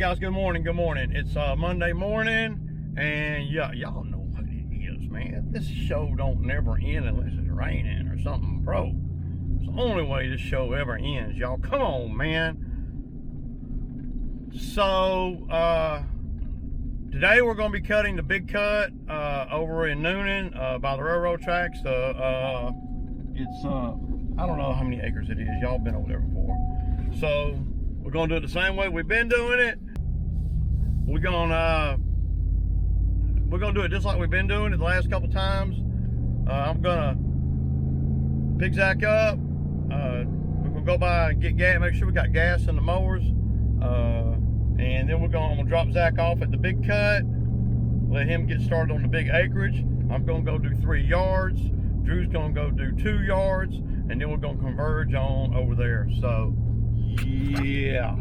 guys, good morning. It's Monday morning, and yeah, y'all know what it is, man. This show don't never end unless it's raining or something broke. It's the only way this show ever ends, y'all. Come on, man. So today we're going to be cutting the big cut over in Noonan by the railroad tracks. It's I don't know how many acres it is. Y'all been over there before. So we're going to do it the same way we've been doing it. We're gonna do it just like we've been doing it the last couple times. I'm gonna pick Zach up. We're gonna go by and get gas, make sure we got gas in the mowers, and then I'm gonna drop Zach off at the big cut, let him get started on the big acreage. I'm gonna go do 3 yards. Drew's gonna go do 2 yards, and then we're gonna converge on over there. So yeah,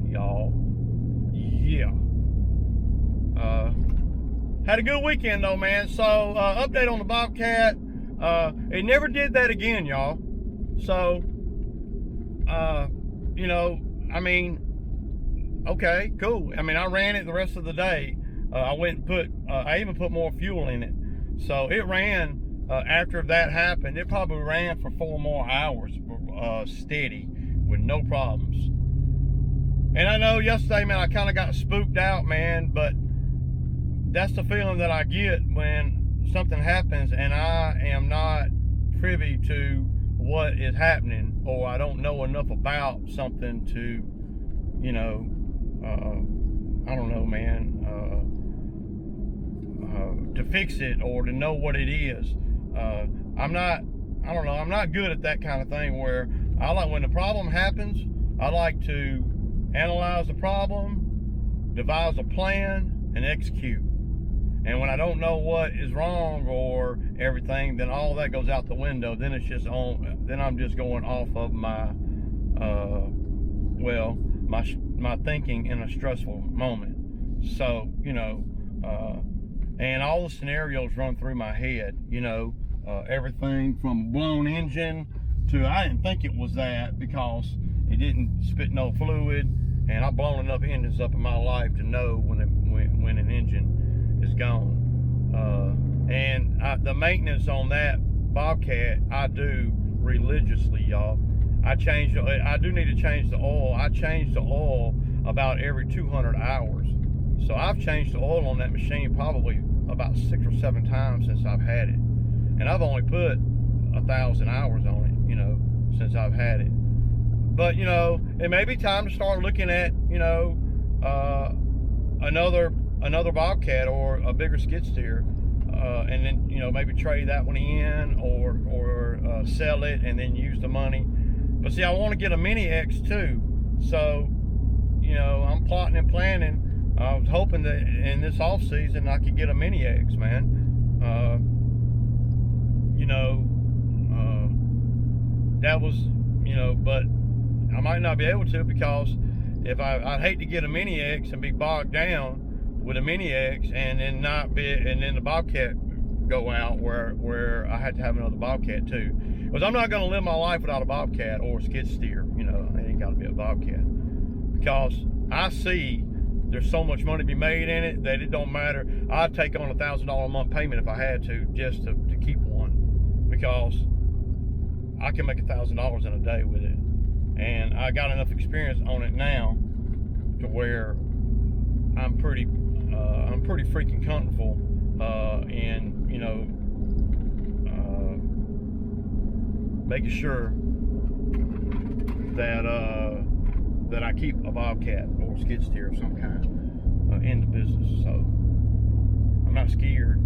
y'all, yeah. Had a good weekend though, man. So update on the Bobcat. It never did that again, y'all. So you know, I mean, okay, cool. I mean, I ran it the rest of the day. I went and put I even put more fuel in it, so it ran. After that happened, it probably ran for 4 more hours steady with no problems. And I know yesterday, man, I kind of got spooked out, man, but that's the feeling that I get when something happens and I am not privy to what is happening, or I don't know enough about something to, you know, I don't know, man, to fix it or to know what it is. I'm not good at that kind of thing, where I like, when the problem happens, I like to analyze the problem, devise a plan, and execute. And when I don't know what is wrong or everything, then all that goes out the window. Then it's just on. Then I'm just going off of my, my thinking in a stressful moment. So, you know, and all the scenarios run through my head. You know, everything from blown engine to, I didn't think it was that because it didn't spit no fluid, and I've blown enough engines up in my life to know when an engine is gone. And the maintenance on that Bobcat I do religiously, y'all. I do need to change the oil. I change the oil about every 200 hours. So I've changed the oil on that machine probably about 6 or 7 times since I've had it. And I've only put 1,000 hours on it, you know, since I've had it. But, you know, it may be time to start looking at, you know, another Bobcat or a bigger skid steer, and then, you know, maybe trade that one in or sell it and then use the money. But see, I want to get a Mini X too. So, you know, I'm plotting and planning. I was hoping that in this off season I could get a Mini X, man. You know, that was, you know, but I might not be able to, because if I'd hate to get a Mini X and be bogged down with a Mini X and then then the Bobcat go out where I had to have another Bobcat too. Because I'm not going to live my life without a Bobcat or a skid steer. You know, it ain't got to be a Bobcat, because I see there's so much money to be made in it that it don't matter. I'd take on $1,000 a month payment if I had to, just to keep one, because I can make $1,000 in a day with it, and I got enough experience on it now to where I'm pretty freaking comfortable in, you know, making sure that that I keep a Bobcat or skid steer of some kind in the business. So I'm not scared.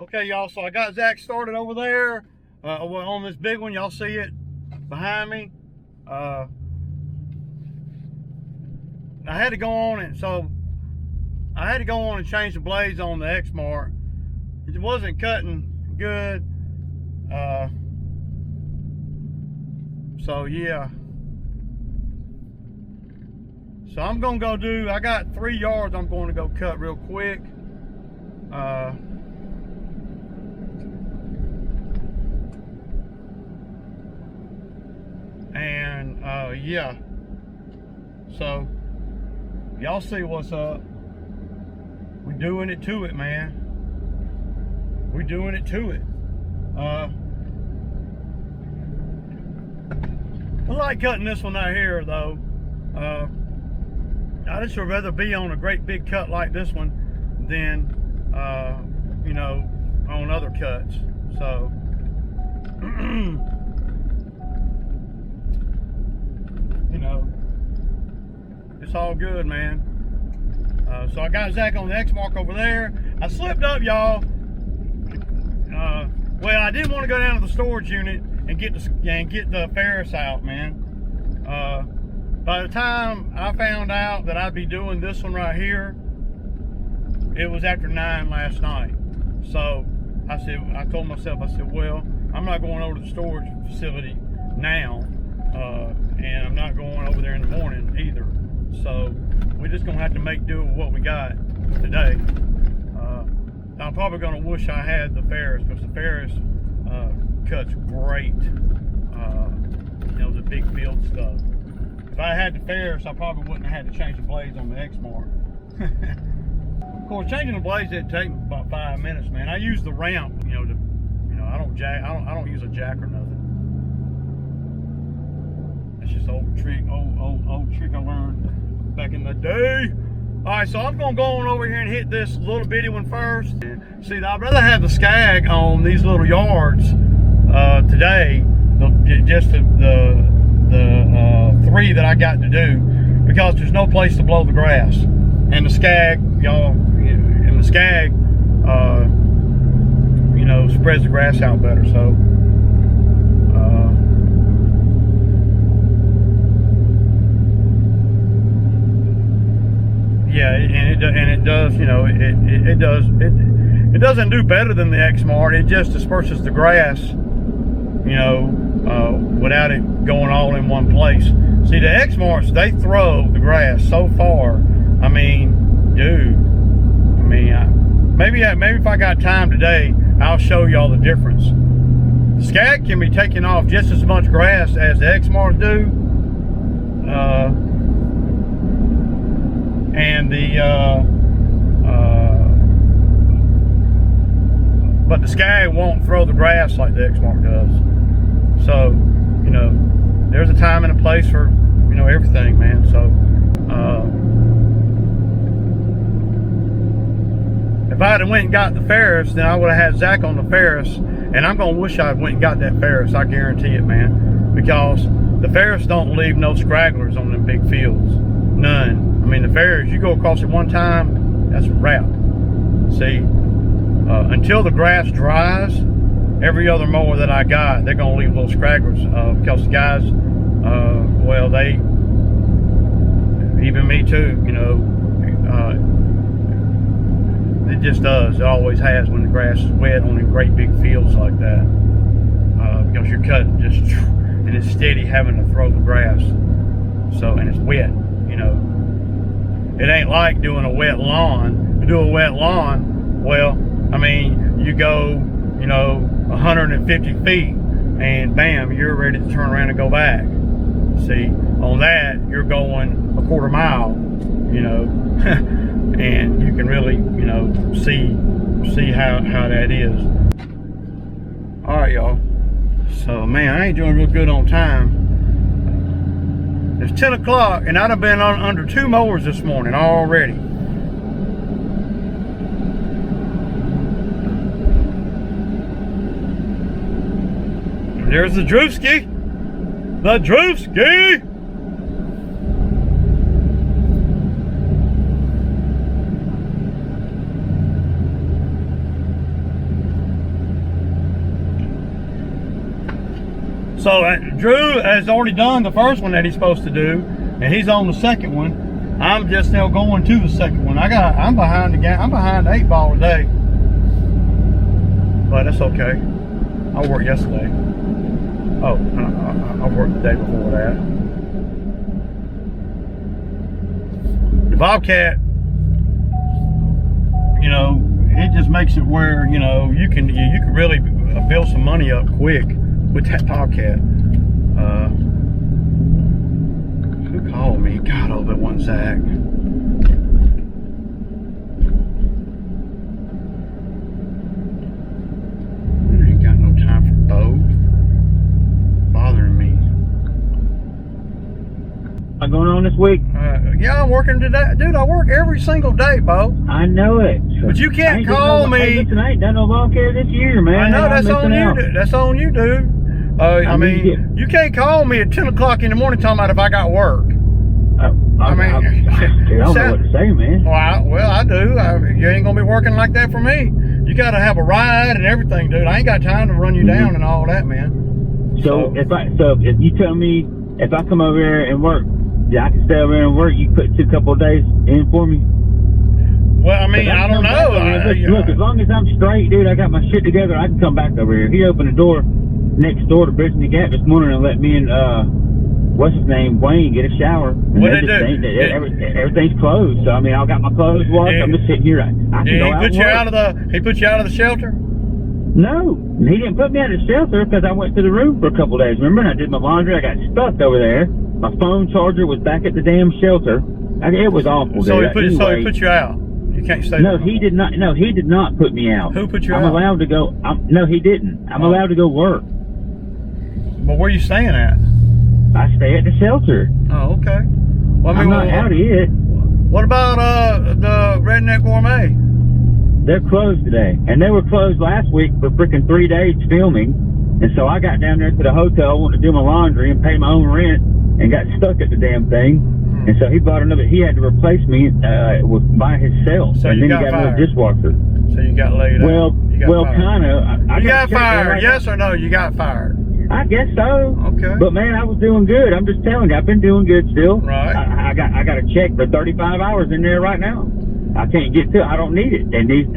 Okay, y'all. So I got Zach started over there on this big one. Y'all see it behind me. I had to go on and change the blades on the Exmark. It wasn't cutting good. So yeah. So I'm gonna go I got 3 yards I'm going to go cut real quick. Yeah. So y'all see what's up. We're doing it to it, man. We're doing it to it. I like cutting this one out here, though. I just would rather be on a great big cut like this one than, you know, on other cuts. So, you know, it's all good, man. So I got Zach on the Exmark over there. I slipped up, y'all. Well, I didn't want to go down to the storage unit and get the Ferris out, man. By the time I found out that I'd be doing this one right here, it was after 9 last night. So I told myself, I said, well, I'm not going over to the storage facility now, and I'm not going over there in the morning either. So we're just gonna have to make do with what we got today. I'm probably gonna wish I had the Ferris, because the Ferris cuts great. You know, the big field stuff. If I had the Ferris, I probably wouldn't have had to change the blades on the Exmark. Of course, changing the blades didn't take about 5 minutes, man. I use the ramp, you know, I don't use a jack or nothing. That's just old trick I learned back in the day. All right, so I'm gonna go on over here and hit this little bitty one first. See, I'd rather have the skag on these little yards today, just the 3 that I got to do, because there's no place to blow the grass. And the skag, y'all, and the skag, you know, spreads the grass out better. So, yeah, and it does, you know, it doesn't do better than the Exmark. It just disperses the grass, you know, without it going all in one place. See, the Exmarks, they throw the grass so far. I mean, dude, I mean, maybe if I got time today, I'll show y'all the difference. The skag can be taking off just as much grass as the Exmarks do. And but the skag won't throw the grass like the Exmark does. So, you know, there's a time and a place for, you know, everything, man. So, if I had went and got the Ferris, then I would have had Zach on the Ferris, and I'm gonna wish I went and got that Ferris. I guarantee it, man, because the Ferris don't leave no scragglers on them big fields, none. I mean, the Ferris, you go across it one time, that's a wrap. See, until the grass dries, every other mower that I got, they're gonna leave little scragglers, because the guys, well, they, even me too, you know, it just does. It always has when the grass is wet on them great big fields like that, because you're cutting just, and it's steady having to throw the grass. So, and it's wet, you know. It ain't like doing a wet lawn. To do a wet lawn, well, I mean, you go, you know, 150 feet, and bam, you're ready to turn around and go back. See, on that, you're going a quarter mile, you know, and you can really, you know, see how that is. All right, y'all. So, man, I ain't doing real good on time. It's 10 o'clock, and I'd have been on under 2 mowers this morning already. There's the Drewski. The Drewski! So Drew has already done the first one that he's supposed to do, and he's on the second one. I'm just now going to the second one. I'm behind the game. I'm behind the 8 ball today, but that's okay. I worked yesterday. Oh, I worked the day before that. The Bobcat, you know, it just makes it where, you know, you can really build some money up quick with that Bobcat. Who called me? God, oh, that one Zach. lot going on this week? Yeah, I'm working today. Dude, I work every single day, Bo. I know it. But you can't call me. Hey, listen, I ain't done no lawn care this year, man. I know, that's on you. That's on you, dude. I mean, you can't call me at 10 o'clock in the morning talking about if I got work. I mean, dude, I don't know what to say, man. Well, I do. You ain't gonna be working like that for me. You gotta have a ride and everything, dude. I ain't got time to run you down and all that, man. So if you tell me if I come over here and work, I can stay over here and work. You put a couple of days in for me. Well, I mean, I don't know. Look, as long as I'm straight, dude, I got my shit together. I can come back over here. He opened the door next door to Bridging the Gap this morning and let me and what's his name, Wayne, get a shower. And what did it do? Everything's closed. So I mean, I got my clothes washed. I'm just sitting here. I can go out and work. He put you out of the shelter? No, he didn't put me out of the shelter because I went to the room for a couple of days. Remember, and I did my laundry. I got stuck over there. My phone charger was back at the damn shelter. It was awful. So he put you out. You can't stay. No, he did not. No, he did not put me out. Who put you out? I'm allowed to go. No, he didn't. I'm allowed to go work. But where are you staying at? I stay at the shelter. Oh, okay. Well, I mean, I'm not out yet. What about the Redneck Gourmet? They're closed today, and they were closed last week for freaking 3 days filming. And so I got down there to the hotel, wanted to do my laundry and pay my own rent, and got stuck at the damn thing. And so he bought another. He had to replace me by himself. So and you then got he got fired. another dishwasher. So you got laid out. Well, kind of. You got fired. Yes or no? You got fired. I guess so. Okay. But man, I was doing good. I'm just telling you, I've been doing good still. Right. I got a check for 35 hours in there right now. I can't get to it. I don't need it.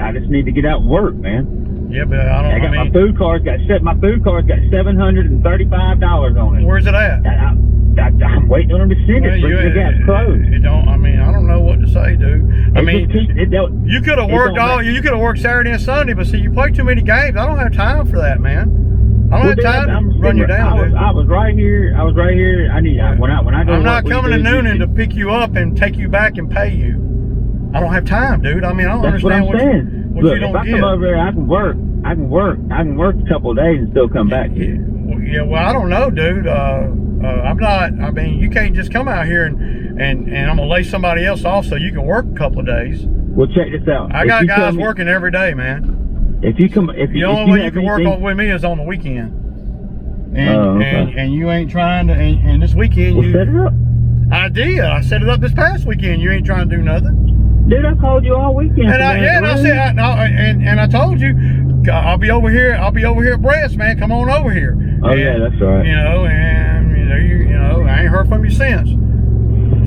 I just need to get out and work, man. Yeah, but I don't. My food card's got $735 on it. Where's it at? I'm waiting on them to send it. The gap's closed. I don't know what to say, dude. I mean, you could have worked you could have worked Saturday and Sunday, but see, you play too many games. I don't have time for that, man. I don't have time to run you down, dude. I was right here. When I go. I'm not coming to Noonan to pick you up and take you back and pay you. I don't have time, dude. I mean, I don't understand what you don't if I get. come over here, I can work. I can work a couple of days and still come back here. Well, I don't know, dude. I'm not. I mean, you can't just come out here and I'm gonna lay somebody else off so you can work a couple of days. Well, check this out. I got guys working every day, man. The only way you can work with me is on the weekend. And you ain't trying to. And this weekend set it up. I did. I set it up this past weekend. You ain't trying to do nothing. Dude, I called you all weekend. And I told you, I'll be over here. I'll be over here at Brett's, man. Come on over here. Yeah, that's right. I ain't heard from you since.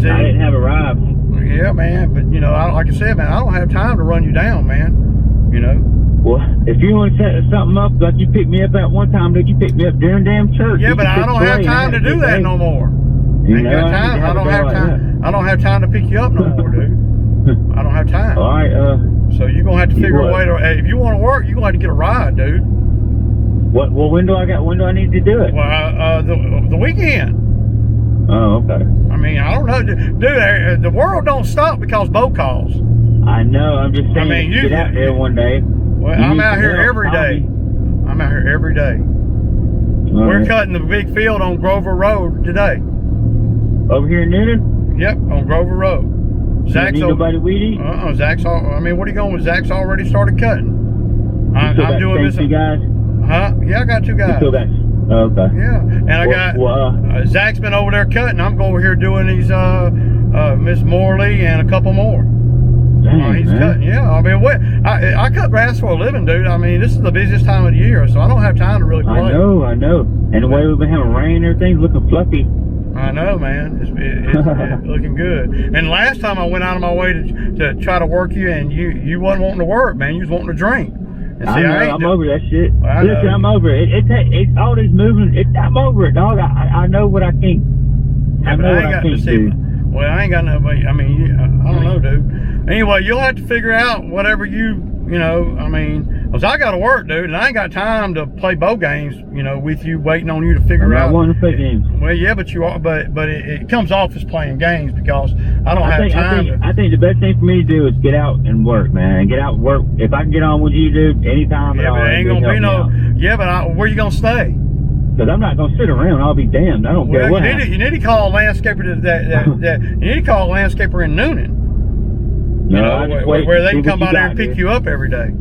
See, I didn't have a ride. Yeah, man. But like I said, man, I don't have time to run you down, man. Well, if you want to set something up, like you picked me up at one time, dude, you picked me up during damn church. Yeah, but I don't have time to do that no more. Ain't got time. I don't have time. I don't have time to pick you up no more, dude. I don't have time. All right. So you're gonna have to figure a way to. If you want to work, you're gonna have to get a ride, dude. What? Well, when do I need to do it? Well, the weekend. Oh, okay. I mean, I don't know, dude. The world don't stop because Bo calls. I know. I'm just saying. I mean, you get out there one day. Well, I'm out here every day. I'm out here every day. We're cutting the big field on Grover Road today. Over here in Noonan? Yep, on Grover Road. Zach's nobody weedy? Zach's. What are you going with? Zach's already started cutting. I'm doing this. Two guys? Huh? Yeah, I got two guys. Still got. Okay. Yeah, and I got Zach's been over there cutting. I'm over here doing these Miss Morley and a couple more. Dang, he's cutting. Yeah, I mean, I cut grass for a living, dude. I mean, this is the busiest time of the year, so I don't have time to really play. I know. And the way we've been having rain and everything's looking fluffy. I know, man. It's looking good. And last time I went out of my way to try to work you, and you wasn't wanting to work, man. You was wanting to drink. And see, I'm over that shit. Well, listen, I'm over it. It's all these moving. I'm over it, dog. I know what I can't. Yeah, I know what I can't do. Well, I ain't got nobody. I mean, I don't know, dude. Anyway, you'll have to figure out whatever I mean, because I got to work, dude, and I ain't got time to play bow games, with you, waiting on you to figure out. I want to play games. Well, yeah, but you are, but it comes off as playing games because I don't have time. I think the best thing for me to do is get out and work, man. Get out and work. If I can get on with you, dude, anytime at all. But it ain't gonna be no. Yeah, but where you gonna stay? Because I'm not going to sit around. I'll be damned. I don't care what happens. You need to call a landscaper you need to call a landscaper in Noonan. You know, where they can come by there and pick you up every day.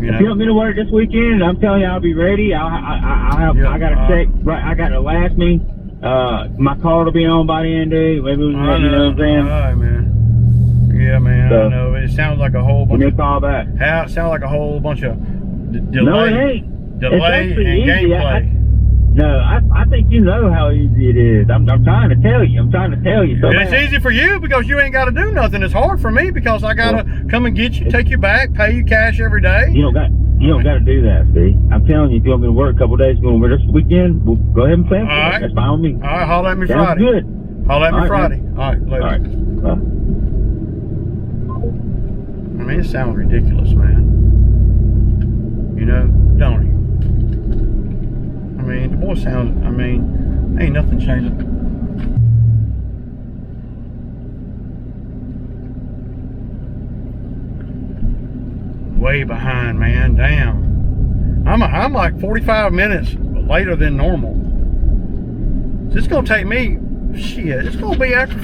If you want me to work this weekend, I'm telling you, I'll be ready. I got to check. Right, I got to last me. My car will be on by the end of the day. Maybe you know what I'm saying? All right, man. Yeah, man. So, I know. It sounds like a whole bunch. Give me a call back. It sounds like a whole bunch of delay. No, it ain't. Delay and gameplay. No, I think you know how easy it is. I'm trying to tell you. So it's easy for you because you ain't got to do nothing. It's hard for me because I got to come and get you, take you back, pay you cash every day. You don't got to do that, see. I'm telling you, if you want me to work a couple days going this weekend, we'll go ahead and plan for it. That's fine with me. All right, holler at me Sounds Friday. Good. Holler at me Friday. Man. All right, later. All right. Bye. I mean, it sounds ridiculous, man. You know, don't he? I mean, the boy sounds, ain't nothing changing. Way behind, man, damn. I'm like 45 minutes later than normal. So it's gonna take me, shit, it's gonna be after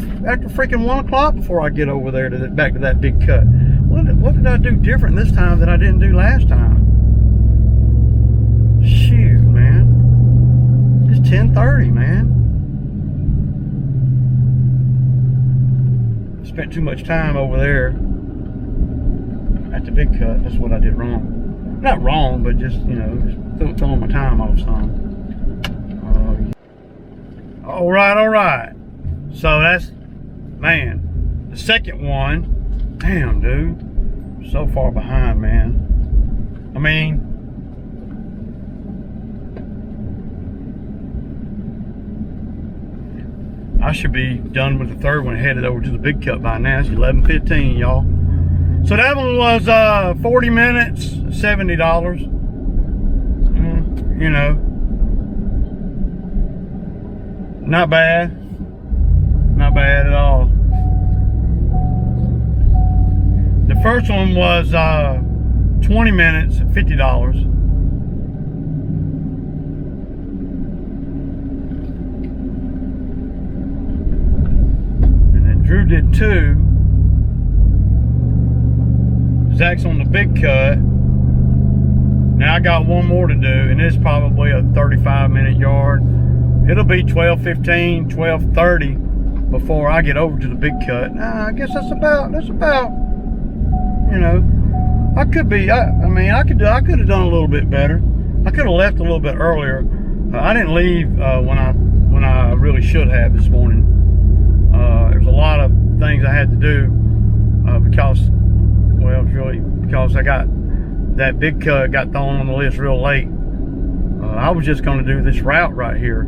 freaking 1 o'clock before I get over there to back to that big cut. What did I do different this time that I didn't do last time? Shoot, man. It's 10:30, man. Spent too much time over there at the big cut. That's what I did wrong. Not wrong, but just, you know, just throwing my time off some. All right. So that's, man, the second one. Damn, dude. So far behind, man. I mean, I should be done with the third one, headed over to the big cut by now. It's 11:15, y'all. So that one was 40 minutes, $70. You know, not bad. Not bad at all. The first one was 20 minutes at $50. Drew did 2. Zach's on the big cut. Now I got one more to do, and it's probably a 35-minute yard. It'll be 12:15, 12:30 before I get over to the big cut. I guess that's about. You know, I could have done a little bit better. I could have left a little bit earlier. I didn't leave when I really should have this morning. There's a lot of things I had to do because I got that big cut got thrown on the list real late. I was just going to do this route right here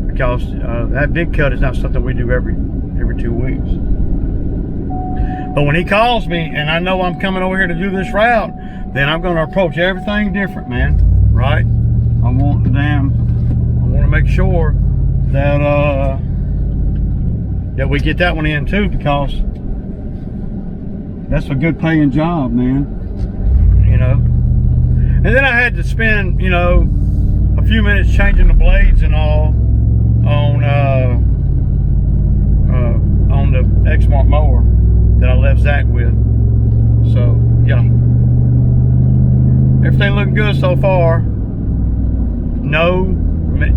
because that big cut is not something we do every 2 weeks. But when he calls me and I know I'm coming over here to do this route, then I'm going to approach everything different, man. Right? I want to make sure that that we get that one in too, because that's a good paying job, man. You know. And then I had to spend, you know, a few minutes changing the blades and all on the Exmark mower that I left Zach with. So yeah, everything looking good so far. No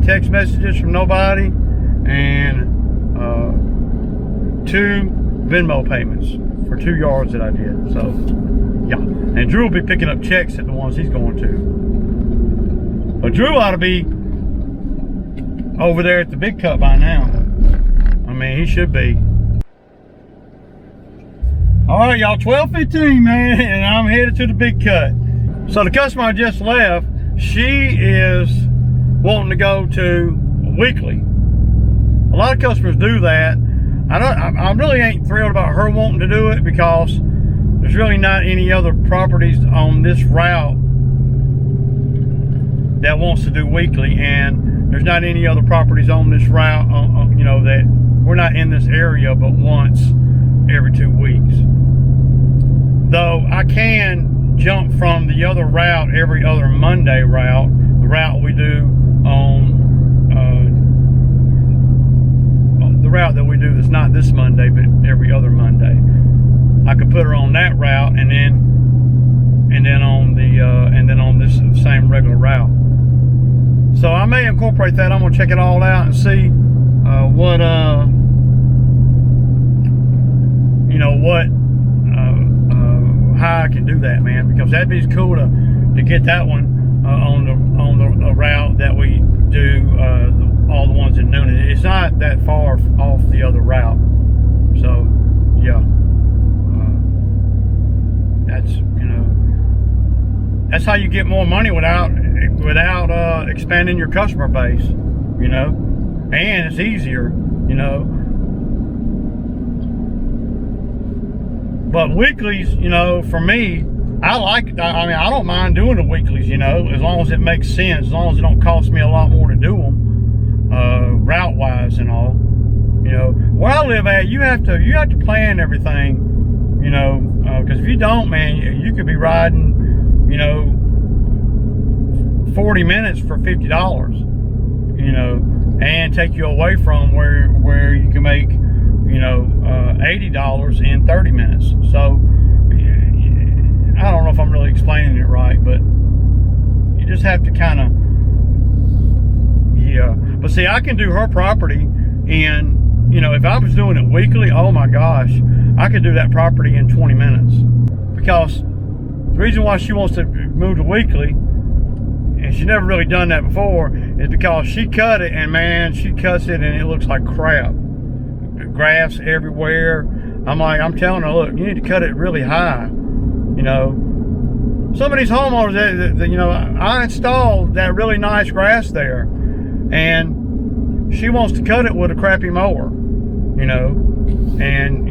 text messages from nobody, and 2 Venmo payments for 2 yards that I did. So yeah, and Drew will be picking up checks at the ones he's going to. But Drew ought to be over there at the big cut by now. I mean, he should be. All right, y'all, 12:15, man, and I'm headed to the big cut. So the customer I just left, she is wanting to go to weekly. A lot of customers do that. I really ain't thrilled about her wanting to do it because there's really not any other properties on this route that wants to do weekly, and there's not any other properties on this route, you know, that we're not in this area but once every 2 weeks. Though I can jump from the other route every other Monday route, the route we do on do this, not this Monday, but every other Monday. I could put her on that route and then on this same regular route. So I may incorporate that. I'm gonna check it all out and see how I can do that, man, because that'd be cool to get that one on the route that we do all the ones in Noonan. It's not that far off the other route, so yeah, that's how you get more money without expanding your customer base, and it's easier, But weeklies, for me, I don't mind doing the weeklies, as long as it makes sense, as long as it don't cost me a lot more to do them, route-wise and all. Where I live at, you have to plan everything, because if you don't, man, you could be riding, 40 minutes for $50, and take you away from where you can make, $80 in 30 minutes. So I don't know if I'm really explaining it right, but you just have to kind of, but see, I can do her property, and if I was doing it weekly, oh my gosh, I could do that property in 20 minutes. Because the reason why she wants to move to weekly, and she's never really done that before, is because she cut it, and man, she cuts it and it looks like crap. Grass everywhere. I'm telling her, look, you need to cut it really high. Some of these homeowners, I installed that really nice grass there, and she wants to cut it with a crappy mower, and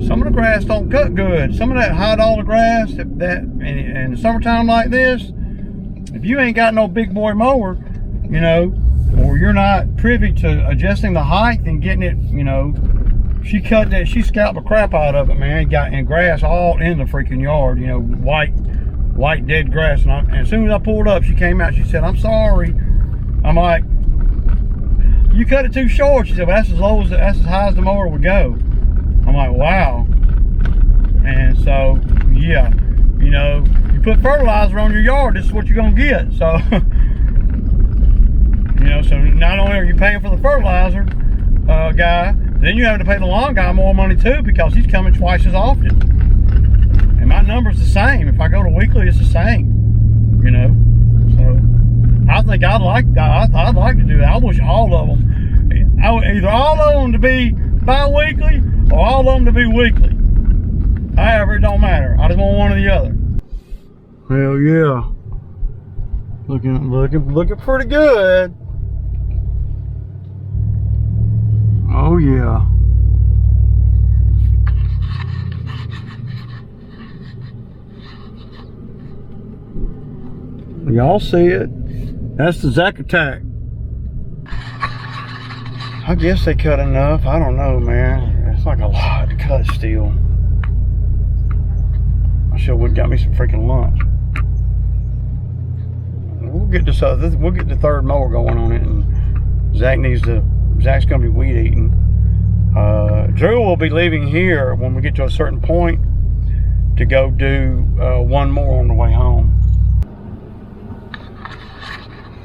some of the grass don't cut good. Some of that high dollar grass in summertime like this, if you ain't got no big boy mower, or you're not privy to adjusting the height and getting it, she scalped the crap out of it, man. Got in grass all in the freaking yard, white dead grass. And as soon as I pulled up, she came out, she said, "I'm sorry." I'm like, "You cut it too short." She said, "Well, that's as high as the mower would go." I'm like, wow. And so, yeah, you put fertilizer on your yard, this is what you're gonna get. So so not only are you paying for the fertilizer guy, then you have to pay the lawn guy more money too, because he's coming twice as often. And my number's the same. If I go to weekly, it's the same. So I think I'd like to do that. I wish all of them, either all of them to be bi-weekly or all of them to be weekly. However, it don't matter. I just want one or the other. Hell yeah. Looking pretty good. Oh yeah. Y'all see it? That's the Acre attack. I guess they cut enough. I don't know, man. It's like a lot to cut still. I sure would got me some freaking lunch. We'll get this we'll get the third mower going on it, and Zach's gonna be weed eating. Drew will be leaving here when we get to a certain point to go do one more on the way home.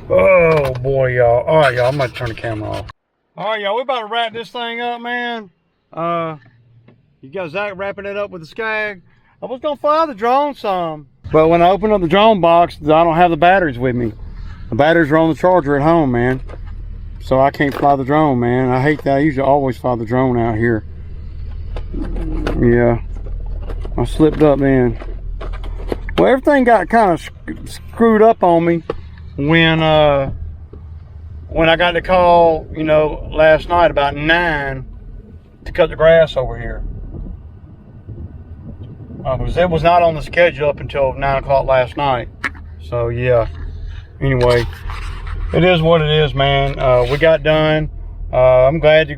Oh boy, y'all. All right, y'all, I'm gonna turn the camera off. All right, y'all, we're about to wrap this thing up, man. You got Zach wrapping it up with the Skag. I was gonna fly the drone some, but when I opened up the drone box, I don't have the batteries with me. The batteries are on the charger at home, man. So I can't fly the drone, man. I hate that. I usually always fly the drone out here. Yeah, I slipped up then. Well, everything got kind of screwed up on me when I got the call, last night about 9 to cut the grass over here. Because it was not on the schedule up until 9 o'clock last night. So yeah. Anyway, it is what it is, man. We got done. I'm glad to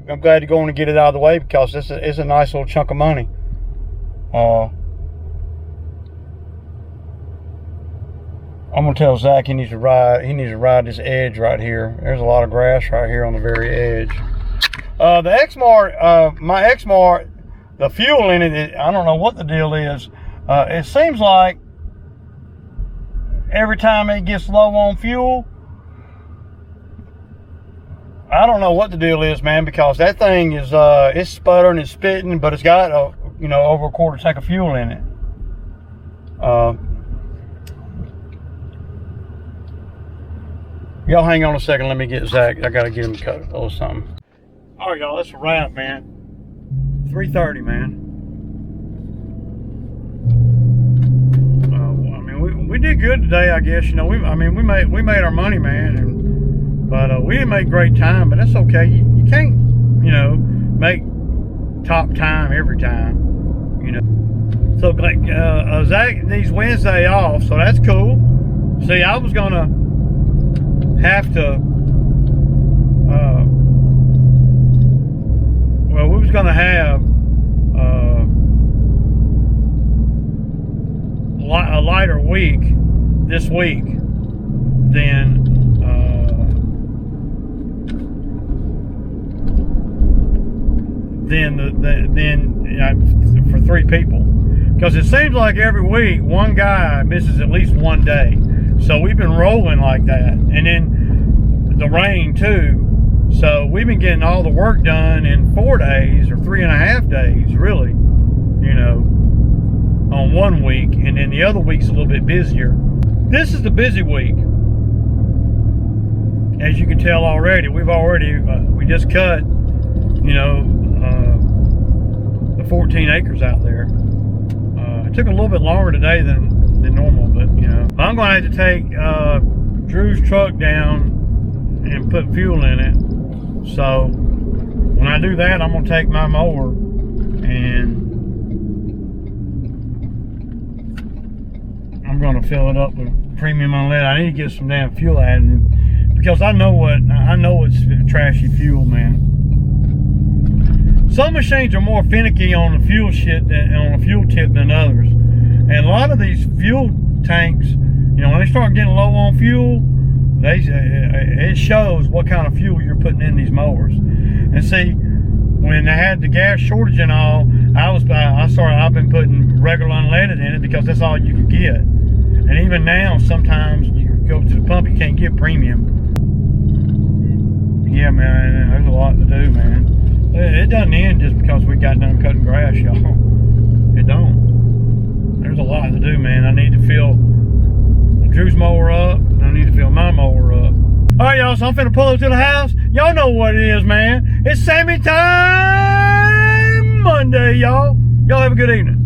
go on and get it out of the way, because this is a nice little chunk of money. I'm gonna tell Zach he needs to ride this edge right here. There's a lot of grass right here on the very edge. The Exmark, my Exmark, the fuel in it, I don't know what the deal is. It seems like every time it gets low on fuel, I don't know what the deal is, man, because that thing is, it's sputtering and spitting, but it's got, over a quarter tank of fuel in it. Y'all hang on a second. Let me get Zach. I got to get him cut a little something. All right, y'all, that's a wrap, man. 3:30, man. I mean, we did good today, I guess. We made our money, man. But we didn't make great time, but that's okay. You can't, make top time every time. So like Zach needs Wednesday off, so that's cool. See, I was gonna have to we was gonna have a lighter week this week than for 3 people, because it seems like every week one guy misses at least one day. So we've been rolling like that, and then the rain too. So we've been getting all the work done in 4 days or 3.5 days, really, on one week, and then the other week's a little bit busier. This is the busy week, as you can tell already. We just cut, the 14 acres out there. It took a little bit longer today than normal, but I'm going to have to take Drew's truck down and put fuel in it. So when I do that, I'm going to take my mower and I'm going to fill it up with premium unleaded. I need to get some damn fuel added, because I know it's trashy fuel, man. Some machines are more finicky on the fuel tip than others. And a lot of these fuel tanks, when they start getting low on fuel, it shows what kind of fuel you're putting in these mowers. And see, when they had the gas shortage and all, I've been putting regular unleaded in it, because that's all you could get. And even now, sometimes you go to the pump, you can't get premium. Yeah, man, there's a lot to do, man. It doesn't end just because we got done cutting grass, y'all. It don't. There's a lot to do, man. I need to fill Drew's mower up, and I need to fill my mower up. All right, y'all, so I'm finna pull up to the house. Y'all know what it is, man. It's Sammy time Monday, y'all. Y'all have a good evening.